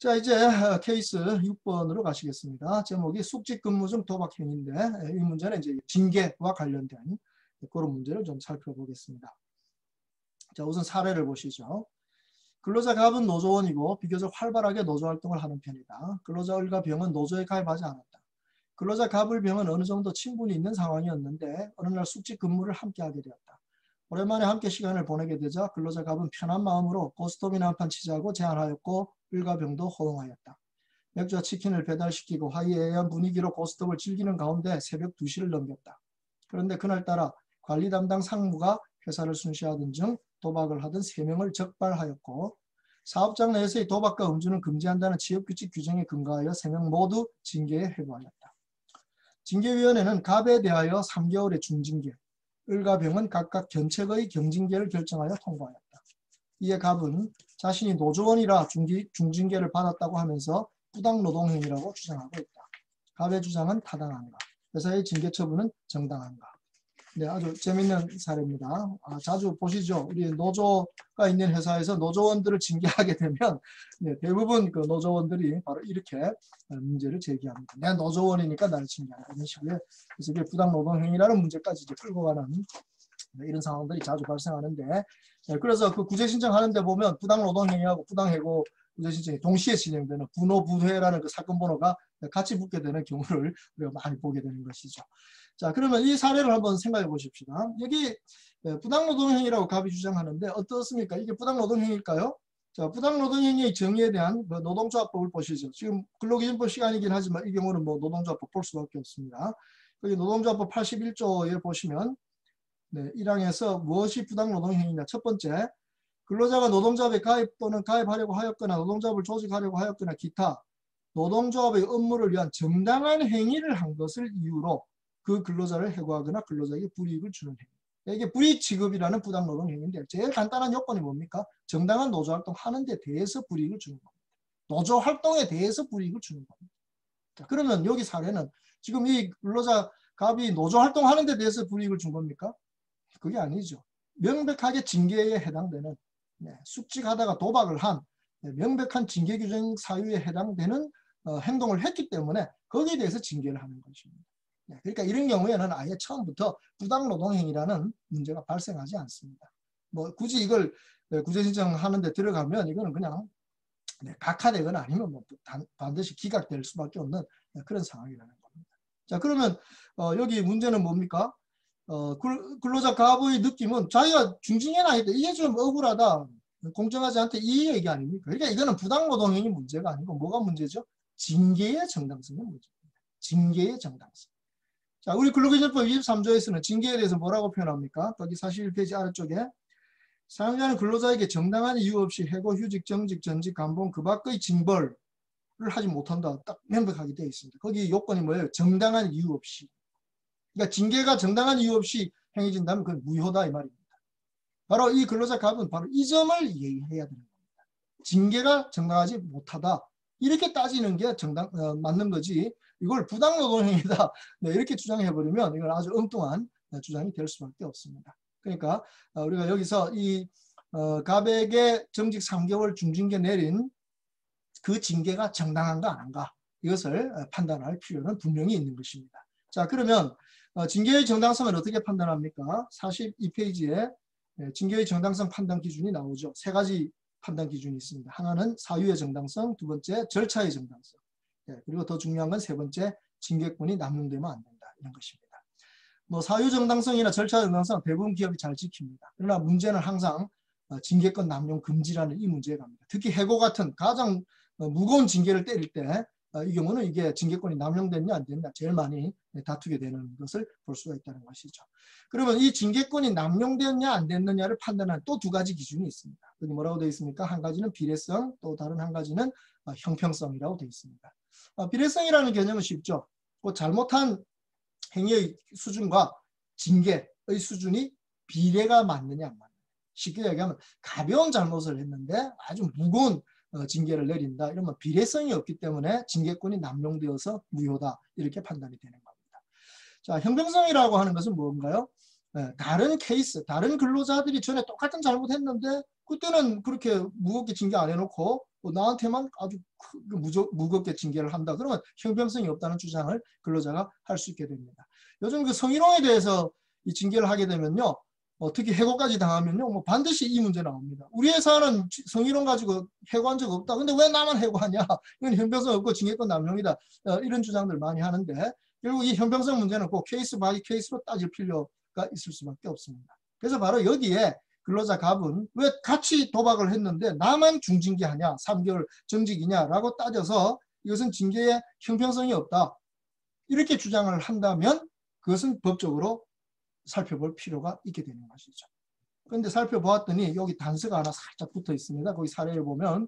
자, 이제 케이스 6번으로 가시겠습니다. 제목이 숙직 근무 중 도박 행위인데 이 문제는 이제 징계와 관련된 그런 문제를 좀 살펴보겠습니다. 자, 우선 사례를 보시죠. 근로자 갑은 노조원이고 비교적 활발하게 노조 활동을 하는 편이다. 근로자 을과 병은 노조에 가입하지 않았다. 근로자 갑을 병은 어느 정도 친분이 있는 상황이었는데 어느 날 숙직 근무를 함께 하게 되었다. 오랜만에 함께 시간을 보내게 되자 근로자 갑은 편한 마음으로 고스톱이나 한판 치자고 제안하였고 을과 병도 호응하였다. 맥주와 치킨을 배달시키고 화이애애한 분위기로 고스톱을 즐기는 가운데 새벽 2시를 넘겼다. 그런데 그날따라 관리 담당 상무가 회사를 순시하던 중 도박을 하던 3명을 적발하였고 사업장 내에서의 도박과 음주는 금지한다는 취업규칙 규정에 근거하여 3명 모두 징계에 회부하였다. 징계위원회는 갑에 대하여 3개월의 중징계, 을과 병은 각각 견책의 경징계를 결정하여 통과하였다. 이에 갑은 자신이 노조원이라 중징계를 받았다고 하면서 부당노동행위라고 주장하고 있다. 갑의 주장은 타당한가? 회사의 징계 처분은 정당한가? 네, 아주 재밌는 사례입니다. 자주 보시죠. 우리 노조가 있는 회사에서 노조원들을 징계하게 되면 대부분 그 노조원들이 바로 이렇게 문제를 제기합니다. 내가 노조원이니까 나를 징계하라. 이런 식으로. 그래서 이게 부당노동행위라는 문제까지 이제 끌고 가는 이런 상황들이 자주 발생하는데, 그래서 그 구제 신청하는데 보면 부당노동행위하고 부당해고 구제 신청이 동시에 진행되는 분호부회라는 그 사건 번호가 같이 붙게 되는 경우를 우리가 많이 보게 되는 것이죠. 자, 그러면 이 사례를 한번 생각해 보십시다. 여기 부당노동행위라고 갑이 주장하는데 어떻습니까? 이게 부당노동행위일까요? 자, 부당노동행위의 정의에 대한 노동조합법을 보시죠. 지금 근로기준법 시간이긴 하지만 이 경우는 뭐 노동조합법 볼 수밖에 없습니다. 여기 노동조합법 81조에 보시면 1항에서 무엇이 부당노동행위냐. 첫 번째, 근로자가 노동조합에 가입 또는 가입하려고 하였거나 노동조합을 조직하려고 하였거나 기타 노동조합의 업무를 위한 정당한 행위를 한 것을 이유로 그 근로자를 해고하거나 근로자에게 불이익을 주는 행위. 이게 불이익취급이라는 부당노동행위인데 제일 간단한 요건이 뭡니까? 정당한 노조활동 하는 데 대해서 불이익을 주는 겁니다. 노조활동에 대해서 불이익을 주는 겁니다. 자, 그러면 여기 사례는 지금 이 근로자 갑이 노조활동 하는 데 대해서 불이익을 준 겁니까? 그게 아니죠. 명백하게 징계에 해당되는 숙직하다가 도박을 한 명백한 징계 규정 사유에 해당되는 행동을 했기 때문에 거기에 대해서 징계를 하는 것입니다. 그러니까 이런 경우에는 아예 처음부터 부당노동행위라는 문제가 발생하지 않습니다. 뭐 굳이 이걸 구제 신청하는데 들어가면 이거는 그냥 각하되거나 아니면 뭐 반드시 기각될 수밖에 없는 그런 상황이라는 겁니다. 자, 그러면 여기 문제는 뭡니까? 근로자 갑의 느낌은 자기가 중징계는 아니다. 이게 좀 억울하다. 공정하지 않다. 이 얘기 아닙니까? 그러니까 이거는 부당노동행위 문제가 아니고 뭐가 문제죠? 징계의 정당성의 문제입니다. 징계의 정당성. 자, 우리 근로기준법 23조에서는 징계에 대해서 뭐라고 표현합니까? 거기 41페이지 아래쪽에 사용자는 근로자에게 정당한 이유 없이 해고, 휴직, 정직, 전직, 감봉 그 밖의 징벌을 하지 못한다. 딱 명백하게 되어 있습니다. 거기 요건이 뭐예요? 정당한 이유 없이. 그러니까 징계가 정당한 이유 없이 행해진다면 그건 무효다 이 말입니다. 바로 이 근로자 갑은 바로 이 점을 이해해야 되는 겁니다. 징계가 정당하지 못하다. 이렇게 따지는 게 맞는 거지. 이걸 부당노동행위다. 이렇게 주장해버리면 이건 아주 엉뚱한 주장이 될 수밖에 없습니다. 그러니까 우리가 여기서 이 갑에게 정직 3개월 중징계 내린 그 징계가 정당한가 아닌가 이것을 판단할 필요는 분명히 있는 것입니다. 자, 그러면 징계의 정당성을 어떻게 판단합니까? 42페이지에 징계의 정당성 판단 기준이 나오죠. 3가지 판단 기준이 있습니다. 하나는 사유의 정당성, 두 번째 절차의 정당성, 그리고 더 중요한 건 세 번째 징계권이 남용되면 안 된다 이런 것입니다. 뭐 사유 정당성이나 절차 정당성 대부분 기업이 잘 지킵니다. 그러나 문제는 항상 징계권 남용 금지라는 이 문제에 갑니다. 특히 해고 같은 가장 무거운 징계를 때릴 때 이 경우는 이게 징계권이 남용됐냐 안 됐냐 제일 많이 다투게 되는 것을 볼 수가 있다는 것이죠. 그러면 이 징계권이 남용됐냐 안 됐느냐를 판단하는 또 2가지 기준이 있습니다. 여기 뭐라고 되어 있습니까? 한 가지는 비례성, 또 다른 한 가지는 형평성이라고 되어 있습니다. 비례성이라는 개념은 쉽죠. 잘못한 행위의 수준과 징계의 수준이 비례가 맞느냐 안 맞느냐. 쉽게 얘기하면 가벼운 잘못을 했는데 아주 무거운 징계를 내린다. 이러면 비례성이 없기 때문에 징계권이 남용되어서 무효다. 이렇게 판단이 되는 겁니다. 자, 형평성이라고 하는 것은 뭔가요? 다른 케이스, 다른 근로자들이 전에 똑같은 잘못했는데 그때는 그렇게 무겁게 징계 안 해놓고 나한테만 아주 무겁게 징계를 한다. 그러면 형평성이 없다는 주장을 근로자가 할 수 있게 됩니다. 요즘 그 성희롱에 대해서 이 징계를 하게 되면요. 특히 해고까지 당하면요. 뭐 반드시 이 문제 나옵니다. 우리 회사는 성희롱 가지고 해고한 적 없다. 근데 왜 나만 해고하냐? 이건 형평성 없고 징계권 남용이다. 이런 주장들 많이 하는데 결국 이 형평성 문제는 꼭 케이스 바이 케이스로 따질 필요가 있을 수밖에 없습니다. 그래서 바로 여기에 근로자 갑은 왜 같이 도박을 했는데 나만 중징계하냐? 3개월 정직이냐라고 따져서 이것은 징계의 형평성이 없다. 이렇게 주장을 한다면 그것은 법적으로 살펴볼 필요가 있게 되는 것이죠. 그런데 살펴보았더니 여기 단서가 하나 살짝 붙어 있습니다. 거기 사례를 보면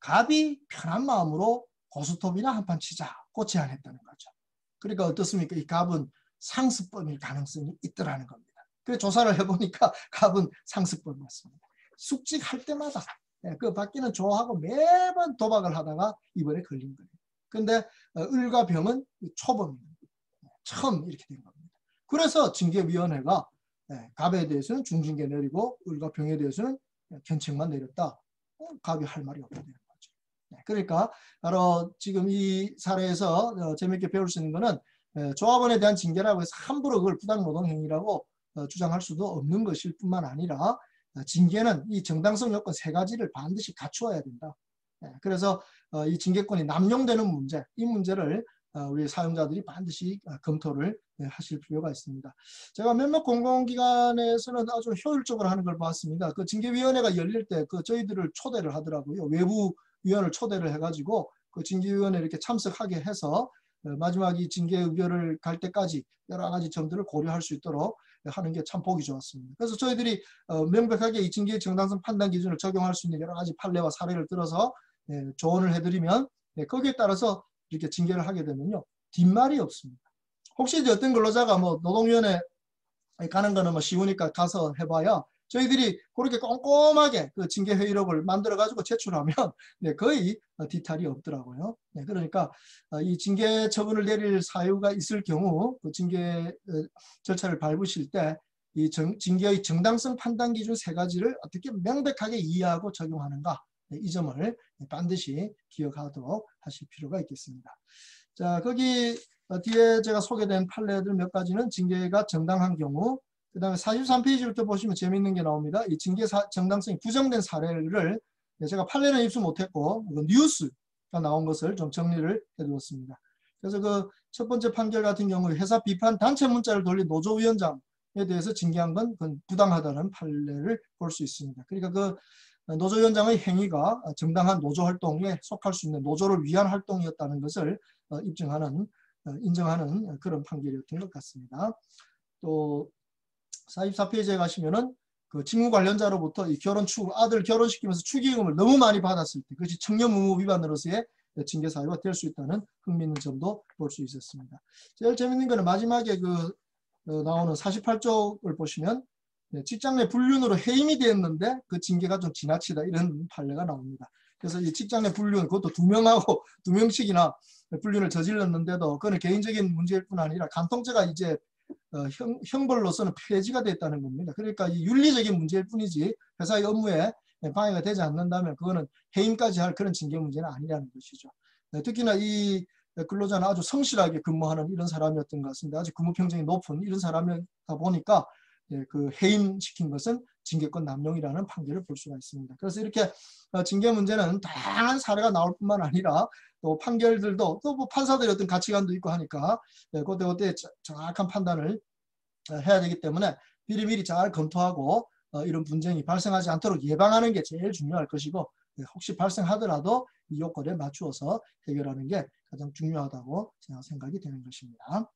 갑이 편한 마음으로 고스톱이나 한판 치자고 제안했다는 거죠. 그러니까 어떻습니까? 이 갑은 상습범일 가능성이 있더라는 겁니다. 그래서 조사를 해보니까 갑은 상습범이었습니다. 숙직할 때마다 그 받기는 좋아하고 매번 도박을 하다가 이번에 걸린 거예요. 그런데 을과 병은 초범입니다. 처음 이렇게 된 겁니다. 그래서 징계위원회가 갑에 대해서는 중징계 내리고 을과 병에 대해서는 견책만 내렸다. 갑이 할 말이 없게 되는 거죠. 그러니까 바로 지금 이 사례에서 재미있게 배울 수 있는 것은 조합원에 대한 징계라고 해서 함부로 그걸 부당노동행위라고 주장할 수도 없는 것일 뿐만 아니라 징계는 이 정당성 요건 3가지를 반드시 갖추어야 된다. 그래서 이 징계권이 남용되는 문제, 이 문제를 우리 사용자들이 반드시 검토를 하실 필요가 있습니다. 제가 몇몇 공공기관에서는 아주 효율적으로 하는 걸 봤습니다. 그 징계위원회가 열릴 때 그 저희들을 초대를 하더라고요. 외부 위원을 초대를 해가지고 그 징계위원회 이렇게 참석하게 해서 마지막 이 징계 의결을 갈 때까지 여러 가지 점들을 고려할 수 있도록 하는 게 참 보기 좋았습니다. 그래서 저희들이 명백하게 이 징계의 정당성 판단 기준을 적용할 수 있는 여러 가지 판례와 사례를 들어서 조언을 해드리면 거기에 따라서 이렇게 징계를 하게 되면요. 뒷말이 없습니다. 혹시 이제 어떤 근로자가 뭐 노동위원회 가는 거는 뭐 쉬우니까 가서 해봐야 저희들이 그렇게 꼼꼼하게 그 징계 회의록을 만들어 가지고 제출하면 거의 뒤탈이 없더라고요. 그러니까 이 징계 처분을 내릴 사유가 있을 경우 그 징계 절차를 밟으실 때 이 징계의 정당성 판단 기준 3가지를 어떻게 명백하게 이해하고 적용하는가, 이 점을 반드시 기억하도록 하실 필요가 있겠습니다. 자, 거기 뒤에 제가 소개된 판례들 몇 가지는 징계가 정당한 경우, 그 다음에 43페이지부터 보시면 재미있는 게 나옵니다. 이 징계 정당성이 부정된 사례를 제가 판례는 입수 못했고 뉴스가 나온 것을 좀 정리를 해두었습니다. 그래서 그 첫 번째 판결 같은 경우 회사 비판 단체 문자를 돌린 노조위원장에 대해서 징계한 건 부당하다는 판례를 볼 수 있습니다. 그러니까 그 노조위원장의 행위가 정당한 노조활동에 속할 수 있는 노조를 위한 활동이었다는 것을 인정하는 그런 판결이었던 것 같습니다. 또 44페이지에 가시면은 그 직무 관련자로부터 이 아들 결혼시키면서 축의금을 너무 많이 받았을 때 그것이 청렴의무 위반으로서의 징계 사유가 될 수 있다는 흥미있는 점도 볼 수 있었습니다. 제일 재밌는 거는 마지막에 나오는 48쪽을 보시면 직장 내 불륜으로 해임이 되었는데 그 징계가 좀 지나치다, 이런 판례가 나옵니다. 그래서 이 직장 내 불륜, 그것도 2명하고 2명씩이나 불륜을 저질렀는데도 그건 개인적인 문제일 뿐 아니라 간통죄가 이제 형벌로서는 폐지가 됐다는 겁니다. 그러니까 이 윤리적인 문제일 뿐이지 회사의 업무에 방해가 되지 않는다면 그거는 해임까지 할 그런 징계 문제는 아니라는 것이죠. 특히나 이 근로자는 아주 성실하게 근무하는 이런 사람이었던 것 같습니다. 아주 근무 평정이 높은 이런 사람이다 보니까 그 해임시킨 것은 징계권 남용이라는 판결을 볼 수가 있습니다. 그래서 이렇게 징계 문제는 다양한 사례가 나올 뿐만 아니라 또 판결들도 또 뭐 판사들의 어떤 가치관도 있고 하니까 그때 정확한 판단을 해야 되기 때문에 미리미리 잘 검토하고 이런 분쟁이 발생하지 않도록 예방하는 게 제일 중요할 것이고, 혹시 발생하더라도 이 요건에 맞추어서 해결하는 게 가장 중요하다고 생각이 되는 것입니다.